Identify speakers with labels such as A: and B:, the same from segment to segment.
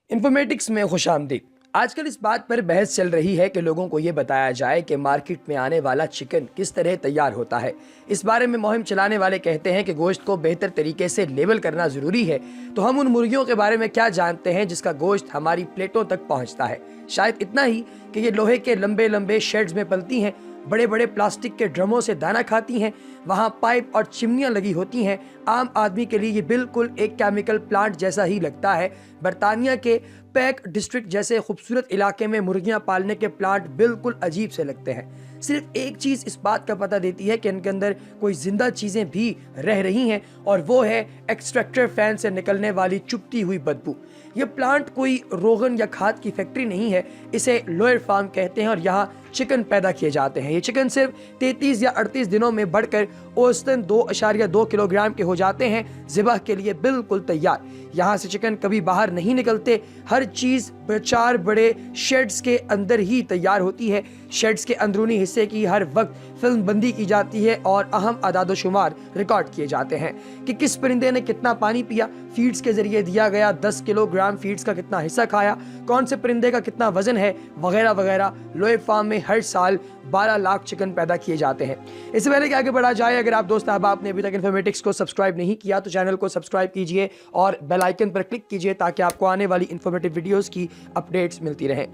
A: Informatics में खुश आमदीद। आजकल इस बात पर बहस चल रही है कि लोगों को ये बताया जाए कि मार्केट में आने वाला चिकन किस तरह तैयार होता है। इस बारे में मुहिम चलाने वाले कहते हैं कि गोश्त को बेहतर तरीके से लेबल करना ज़रूरी है। तो हम उन मुर्गियों के बारे में क्या जानते हैं जिसका गोश्त हमारी प्लेटों तक पहुंचता है? शायद इतना ही कि ये लोहे के लंबे लंबे शेड्स में पलती हैं, बड़े बड़े प्लास्टिक के ड्रमों से दाना खाती हैं, वहाँ पाइप और चिमनियाँ लगी होती हैं। आम आदमी के लिए ये बिल्कुल एक केमिकल प्लांट जैसा ही लगता है। बरतानिया के पैक डिस्ट्रिक्ट जैसे खूबसूरत इलाके में मुर्गियाँ पालने के प्लांट बिल्कुल अजीब से लगते हैं। सिर्फ एक चीज़ इस बात का पता देती है कि इनके अंदर कोई जिंदा चीज़ें भी रह रही हैं, और वो है एक्सट्रैक्टर फैन से निकलने वाली चुभती हुई बदबू। ये प्लांट कोई रोगन या खाद की फैक्ट्री नहीं है, इसे लोयर फार्म कहते हैं और यहाँ चिकन पैदा किए जाते हैं। ये चिकन सिर्फ 33 या 38 दिनों में बढ़कर औसतन 2.2 किलोग्राम के हो जाते हैं, ज़िबह के लिए बिल्कुल तैयार। यहाँ से चिकन कभी बाहर नहीं निकलते, हर चीज़ 4 बड़े शेड्स के अंदर ही तैयार होती है। शेड्स के अंदरूनी हिस्से की हर वक्त फिल्म बंदी की जाती है और अहम अदाद-ओ-शुमार रिकॉर्ड किए जाते हैं कि किस परिंदे ने कितना पानी पिया, फीड्स के जरिए दिया गया 10 किलोग्राम फीड्स का कितना हिस्सा खाया, कौन से परिंदे का कितना वजन है, वगैरह वगैरह। लोए फार्म में हर साल 12 लाख चिकन पैदा किए जाते हैं। इससे पहले कि आगे बढ़ा जाए, अगर आप दोस्त अहबाब ने अभी तक इन्फॉर्मेटिक्स को सब्सक्राइब नहीं किया तो चैनल को सब्सक्राइब कीजिए और बेल आइकन पर क्लिक कीजिए ताकि आपको आने वाली इन्फॉर्मेटिव वीडियोस की अपडेट्स मिलती रहें।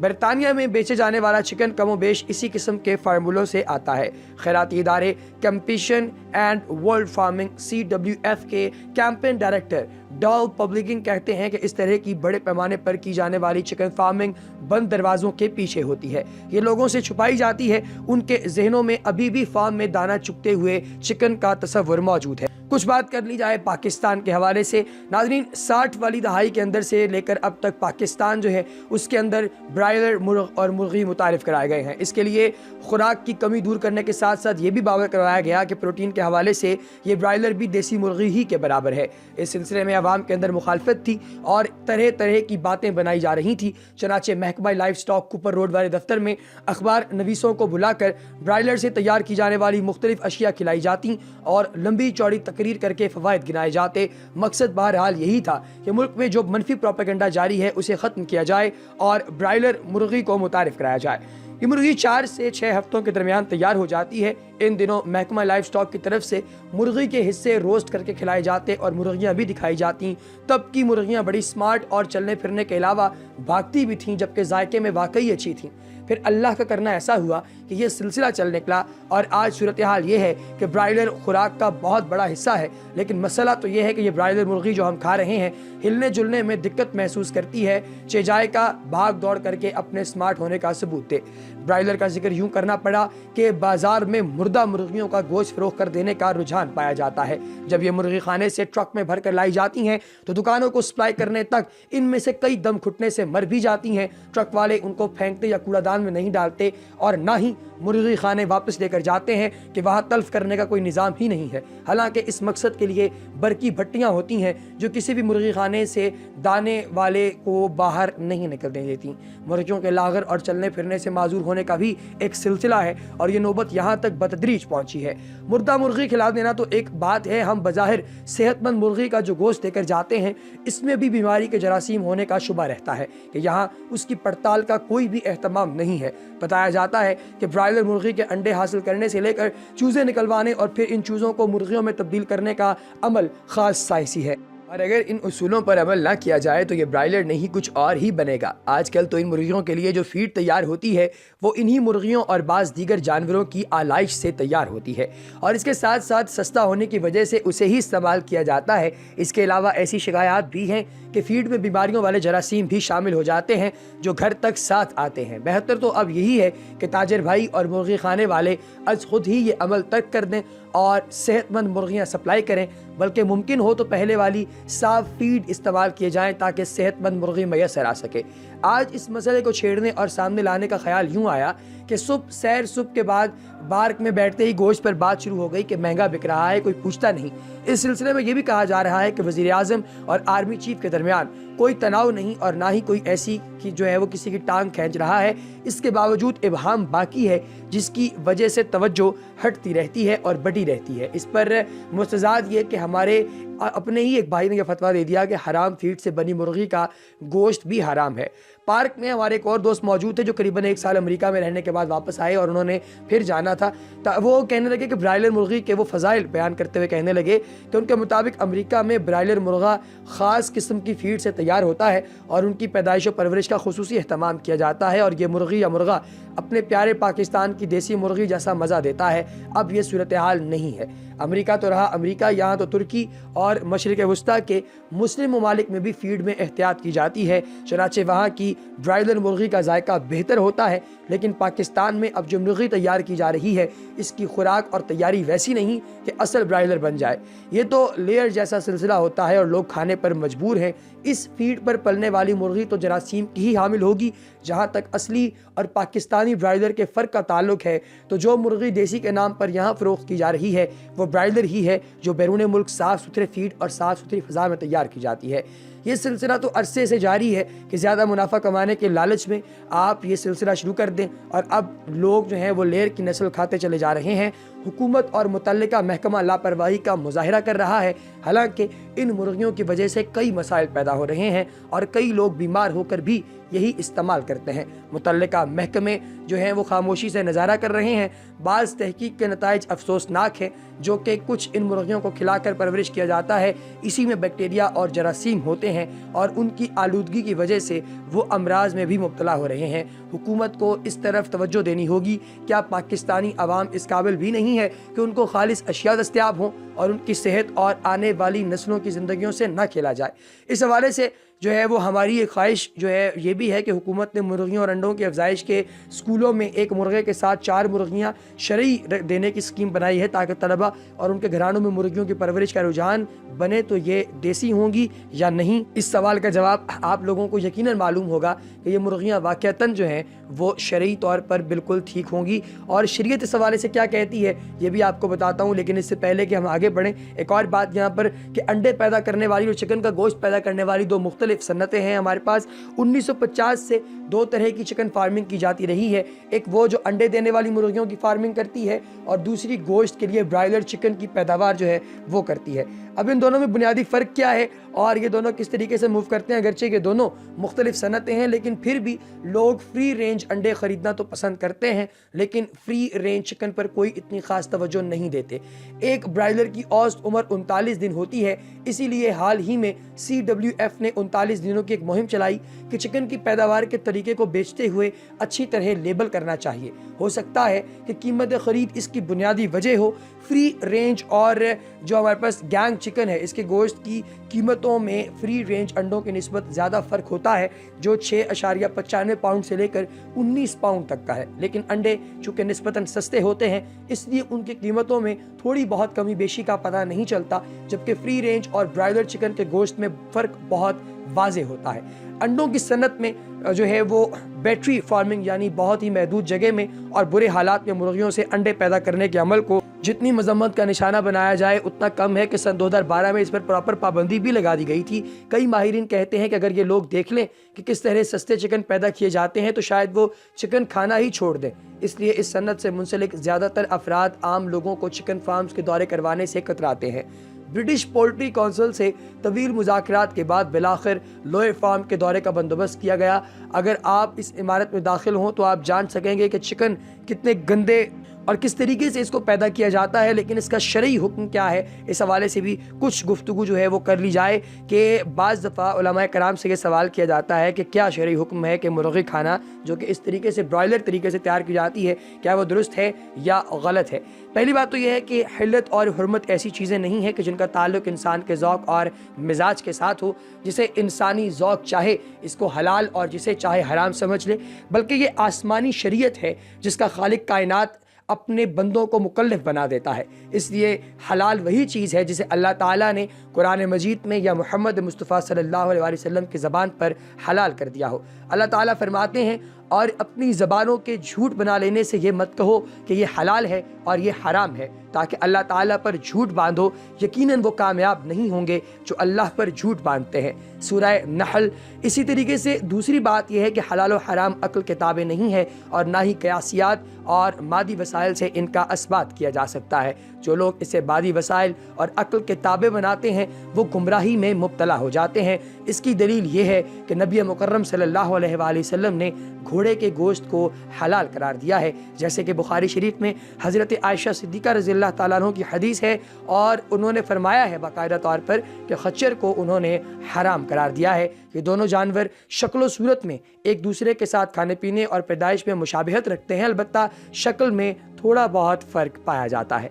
A: बरतानिया में बेचे जाने वाला चिकन कमोबेश इसी किस्म के फार्मूलों से आता है। खैराती इदारे competition and world farming CWF के कैंपेन डायरेक्टर डॉल पब्लिकिंग कहते हैं कि इस तरह की बड़े पैमाने पर की जाने वाली चिकन फार्मिंग बंद दरवाजों के पीछे होती है। ये लोगों से छुपाई जाती है, उनके जहनों में अभी भी फार्म में दाना चुगते हुए चिकन का तस्वुर मौजूद है। कुछ बात कर ली जाए पाकिस्तान के हवाले से। नाज़रीन, 60 वाली दहाई के अंदर से लेकर अब तक पाकिस्तान जो है उसके अंदर ब्रायलर मुर्ग और मुर्गी मुतारिफ कराए गए हैं। इसके लिए खुराक की कमी दूर करने के साथ साथ ये भी बावर करवाया गया कि प्रोटीन के हवाले से ये ब्रायलर भी देसी मुर्गी ही के बराबर है। इस सिलसिले में अवाम के अंदर मुखालफत थी और तरह तरह की बातें बनाई जा रही थी। चनाचे महकमा लाइफ स्टॉक कुपर रोड वाले दफ्तर में अखबार नवीसों को बुलाकर ब्रायलर से तैयार की जाने वाली मुख्तलिफ अशिया खिलाई जाती और लंबी चौड़ी तकरीर करके फवायद गिनाए जाते। मकसद बहरहाल यही था कि मुल्क में जो मनफी प्रोपेगेंडा जारी है उसे ख़त्म किया जाए और ब्रायलर मुर्गी को मुतारिफ कराया जाए। ये मुर्गी 4 से 6 हफ्तों के दरमियान तैयार हो जाती है। इन दिनों महकमा लाइफ स्टॉक की तरफ से मुर्गी के हिस्से रोस्ट करके खिलाए जाते और मुर्गियां भी दिखाई जाती। तब की मुर्गियां बड़ी स्मार्ट और चलने फिरने के अलावा भागती भी थीं, जबकि जायके में वाकई अच्छी थीं। फिर अल्लाह का करना ऐसा हुआ कि ये सिलसिला चल निकला और आज सूरत हाल ये है कि ब्रायलर खुराक का बहुत बड़ा हिस्सा है। लेकिन मसला तो ये है कि ये ब्रायलर मुर्गी जो हम खा रहे हैं हिलने जुलने में दिक्कत महसूस करती है, चेजाए का भाग दौड़ करके अपने स्मार्ट होने का सबूत दे। ब्रायलर का जिक्र यूं करना पड़ा कि बाजार में मुर्दा मुर्गियों का गोश्त फरोख्त कर देने का रुझान पाया जाता है। जब ये मुर्गी खाने से ट्रक में भर कर लाई जाती हैं तो दुकानों को सप्लाई करने तक इनमें से कई दम घुटने से मर भी जाती हैं। ट्रक वाले उनको फेंकते या कूड़ादान में नहीं डालते और ना ही मुर्गी खाने वापस लेकर जाते हैं कि वहाँ तल्फ करने का कोई निज़ाम ही नहीं है। हालांकि इस मकसद के लिए बरकी भट्टियाँ होती हैं जो किसी भी मुर्गी खाने से दाने वाले को बाहर नहीं निकलने देती। मुर्गियों के लागर और चलने फिरने से माजूर होने का भी एक सिलसिला है और ये नौबत यहाँ तक बतदरीज पहुँची है। मुर्दा मुर्गी खिला देना तो एक बात है, हम बज़ाहिर सेहतमंद मुर्गी का जो गोश्त लेकर जाते हैं इसमें भी बीमारी के जरासीम होने का शुबा रहता है कि यहाँ उसकी पड़ताल का कोई भी एहतमाम नहीं है। बताया जाता है कि ब्रायलर मुर्गी के अंडे हासिल करने से लेकर चूजे निकलवाने और फिर इन चूज़ों को मुर्गियों में तब्दील करने का अमल खास साइंसी है और अगर इन उसूलों पर अमल ना किया जाए तो ये ब्रायलर नहीं कुछ और ही बनेगा। आजकल तो इन मुर्गियों के लिए जो फीड तैयार होती है वो इन्हीं मुर्गियों और बाज़ दीगर जानवरों की आलाइश से तैयार होती है और इसके साथ साथ सस्ता होने की वजह से उसे ही इस्तेमाल किया जाता है। इसके अलावा ऐसी शिकायत भी हैं कि फीड में बीमारियों वाले जरासीम भी शामिल हो जाते हैं जो घर तक साथ आते हैं। बेहतर तो अब यही है कि ताजर भाई और मुर्गी खाने वाले आज खुद ही ये अमल तर्क कर दें और सेहतमंद मुर्गियां सप्लाई करें, बल्कि मुमकिन हो तो पहले वाली साफ फीड इस्तेमाल किए जाएं ताकि सेहतमंद मुर्गी मैसर आ सके। आज इस मसले को छेड़ने और सामने लाने का ख्याल यूं आया कि सुबह के बाद पार्क में बैठते ही गोश्त पर बात शुरू हो गई कि महंगा बिक रहा है, कोई पूछता नहीं। इस सिलसिले में यह भी कहा जा रहा है कि वज़ीर आज़म और आर्मी चीफ के दरमियान कोई तनाव नहीं और ना ही कोई ऐसी कि जो है वो किसी की टांग खींच रहा है। इसके बावजूद इबहाम बाकी है जिसकी वजह से तवज्जो हटती रहती है और बढ़ी रहती है। इस पर मुस्तज़ाद ये कि हमारे अपने ही एक भाई ने यह फतवा दे दिया कि हराम फीड से बनी मुर्गी का गोश्त भी हराम है। पार्क में हमारे एक और दोस्त मौजूद थे जो करीबन 1 साल अमेरिका में रहने के बाद वापस आए और उन्होंने फिर जाना था। वो कहने लगे कि ब्रायलर मुर्गी के वो फ़ज़ाइल बयान करते हुए कहने लगे कि उनके मुताबिक अमेरिका में ब्रायलर मुर्गा ख़ास किस्म की फीड से तैयार होता है और उनकी पैदाइश और परवरिश का खुसूसी अहतमाम किया जाता है, और ये मुर्गी या मुर्गा अपने प्यारे पाकिस्तान की देसी मुर्गी जैसा मज़ा देता है। अब ये सूरत हाल नहीं है। अमेरिका तो रहा अमेरिका, यहाँ तो तुर्की और मशरिक़ वस्ता के मुस्लिम ममालिक में भी फीड में एहतियात की जाती है। चनाचे वहाँ की ब्रायलर मुर्गी का जायका बेहतर होता है, लेकिन पाकिस्तान में अब जो मुर्गी तैयार की जा रही है इसकी खुराक और तैयारी वैसी नहीं कि असल ब्रायलर बन जाए। ये तो लेयर जैसा सिलसिला होता है और लोग खाने पर मजबूर हैं। इस फीड पर पलने वाली मुर्गी तो जरासीम की ही हामिल होगी। जहाँ तक असली और पाकिस्तानी ब्रायलर के फ़र्क का ताल्लुक है तो जो मुर्गी देसी के नाम पर यहाँ फ़रोख्त की जा रही है वो ब्रायलर ही है जो बैरून मुल्क साफ़ सुथरे फीड और साफ़ सुथरी फ़ज़ा में तैयार की जाती है। ये सिलसिला तो अरसे से जारी है कि ज़्यादा मुनाफा कमाने के लालच में आप ये सिलसिला शुरू कर दें, और अब लोग जो हैं वो लेयर की नस्ल खाते चले जा रहे हैं। हुकूमत और मुतल्लिका महकमा लापरवाही का मुजाहिरा कर रहा है। हालांकि इन मुर्गियों की वजह से कई मसाइल पैदा हो रहे हैं और कई लोग बीमार होकर भी यही इस्तेमाल करते हैं। मुतल्लिका महकमे जो हैं वो खामोशी से नज़ारा कर रहे हैं। बाज़ तहकीक के नताइज अफसोसनाक हैं, जो कि कुछ इन मुर्गियों को खिलाकर परवरिश किया जाता है, इसी में बैक्टीरिया और जरासीम होते हैं और उनकी आलूदगी की वजह से वो अमराज में भी मुब्तला हो रहे हैं। हुकूमत को इस तरफ तवज्जो देनी होगी। क्या पाकिस्तानी अवाम इस काबिल भी नहीं है कि उनको खालिस अशिया दस्तयाब हों और उनकी सेहत और आने वाली नस्लों की ज़िंदगियों से ना खेला जाए? इस हवाले से जो है वो हमारी एक ख्वाहिश जो है ये भी है कि हुकूमत ने मुर्गियों और अंडों की अफजाइश के स्कूलों में एक मुर्गे के साथ 4 मुर्गियाँ शरई देने की स्कीम बनाई है, ताकि तलबा और उनके घरानों में मुर्गियों की परवरिश का रुझान बने। तो ये देसी होंगी या नहीं, इस सवाल का जवाब आप लोगों को यकीनन मालूम होगा कि ये मुर्गियाँ वाक़तन जो हैं वो शरई तौर पर बिल्कुल ठीक होंगी। और शरीयत इस हवाले से क्या कहती है ये भी आपको बताता हूँ, लेकिन इससे पहले कि हम आगे बढ़ें एक और बात यहाँ पर कि अंडे पैदा करने वाली और चिकन का गोश्त पैदा करने वाली 2 मुख्तलिफ सन्नतें हैं हमारे पास। 1950 से 2 तरह की चिकन फार्मिंग की जाती रही है। एक वो जो अंडे देने वाली मुर्गियों की फार्मिंग करती है और दूसरी गोश्त के लिए ब्रायलर चिकन की पैदावार जो है वो करती है। अब इन दोनों में बुनियादी फ़र्क क्या है और ये दोनों किस तरीके से मूव करते हैं? अगरचे के दोनों मुख्तलिफ सनतें हैं, लेकिन फिर भी लोग फ्री रेंज अंडे ख़रीदना तो पसंद करते हैं, लेकिन फ्री रेंज चिकन पर कोई इतनी ख़ास तवज्जो नहीं देते। एक ब्रायलर की औसत उम्र 39 दिन होती है, इसीलिए हाल ही में CWF ने 39 दिनों की एक मुहिम चलाई कि चिकन की पैदावार के तरीके को बेचते हुए अच्छी तरह लेबल करना चाहिए। हो सकता है कि कीमत ख़रीद इसकी बुनियादी वजह हो। फ्री रेंज और जो हमारे पास गैंग चिकन है इसके गोश्त की कीमतों में फ्री रेंज अंडों की निस्बत ज़्यादा फ़र्क होता है, जो 6.95 पाउंड से लेकर 19 पाउंड तक का है। लेकिन अंडे चूँकि निस्बतन सस्ते होते हैं इसलिए उनकी कीमतों में थोड़ी बहुत कमी बेशी का पता नहीं चलता, जबकि फ्री रेंज और ब्रायलर चिकन के गोश्त में फ़र्क बहुत वाज़ेह होता है। अंडों की सनत में जो है वो बैटरी फार्मिंग यानी बहुत ही महदूद जगह में और बुरे हालात में मुर्गियों से अंडे पैदा करने के अमल को जितनी मजम्मत का निशाना बनाया जाए उतना कम है कि सन 2012 में इस पर प्रॉपर पाबंदी भी लगा दी गई थी। कई माहिरीन कहते हैं कि अगर ये लोग देख लें कि किस तरह सस्ते चिकन पैदा किए जाते हैं तो शायद वो चिकन खाना ही छोड़ दें। इसलिए इस सन्नत से मुंसलिक ज़्यादातर अफराद आम लोगों को चिकन फार्म्स के दौरे करवाने से कतराते हैं। ब्रिटिश पोल्ट्री काउंसिल से तवील मुज़ाकरात के बाद बिलाखिर लोए फार्म के दौरे का बंदोबस्त किया गया। अगर आप इस इमारत में दाखिल हों तो आप जान सकेंगे कि चिकन कितने गंदे और किस तरीके से इसको पैदा किया जाता है, लेकिन इसका शरई हुक्म क्या है इस हवाले से भी कुछ गुफ्तगू जो है वो कर ली जाए कि बाज़ दफ़ा उलमाए कराम से ये सवाल किया जाता है कि क्या शरई हुक्म है कि मुर्गी खाना जो कि इस तरीके से ब्रॉयलर तरीके से तैयार की जाती है क्या वो दुरुस्त है या गलत है। पहली बात तो यह है कि हिल्लत और हुर्मत ऐसी चीज़ें नहीं हैं कि जिनका ताल्लुक इंसान के ज़ौक़ और मिजाज के साथ हो। जिसे इंसानी ज़ौक़ चाहे इसको हलाल और जिसे चाहे हराम समझ ले, बल्कि ये आसमानी शरीयत है जिसका खालिक कायनात अपने बंदों को मुकल्लफ बना देता है। इसलिए हलाल वही चीज़ है जिसे अल्लाह ताला ने कुरान मजीद में या मोहम्मद मुस्तफ़ा सल्लल्लाहु अलैहि वसल्लम की ज़बान पर हलाल कर दिया हो। अल्लाह ताला फरमाते हैं اور اپنی زبانوں کے جھوٹ بنا لینے سے یہ مت کہو کہ یہ حلال ہے اور یہ حرام ہے تاکہ اللہ تعالیٰ پر جھوٹ باندھو، یقیناً وہ کامیاب نہیں ہوں گے جو اللہ پر جھوٹ باندھتے ہیں۔ سورہ نحل۔ اسی طریقے سے دوسری بات یہ ہے کہ حلال و حرام عقل کے تابع نہیں ہے اور نہ ہی قیاسیات اور مادی وسائل سے ان کا اثبات کیا جا سکتا ہے۔ جو لوگ اسے مادی وسائل اور عقل کے تابع بناتے ہیں وہ گمراہی میں مبتلا ہو جاتے ہیں۔ اس کی دلیل یہ ہے کہ نبی مکرم صلی اللہ علیہ وآلہ وسلم نے گھوڑے کے گوشت کو حلال قرار دیا ہے، جیسے کہ بخاری شریف میں حضرت عائشہ صدیقہ رضی اللہ تعالیٰ عنہ کی حدیث ہے، اور انہوں نے فرمایا ہے باقاعدہ طور پر کہ خچر کو انہوں نے حرام قرار دیا ہے۔ یہ دونوں جانور شکل و صورت میں ایک دوسرے کے ساتھ کھانے پینے اور پیدائش میں مشابہت رکھتے ہیں، البتہ شکل میں تھوڑا بہت فرق پایا جاتا ہے۔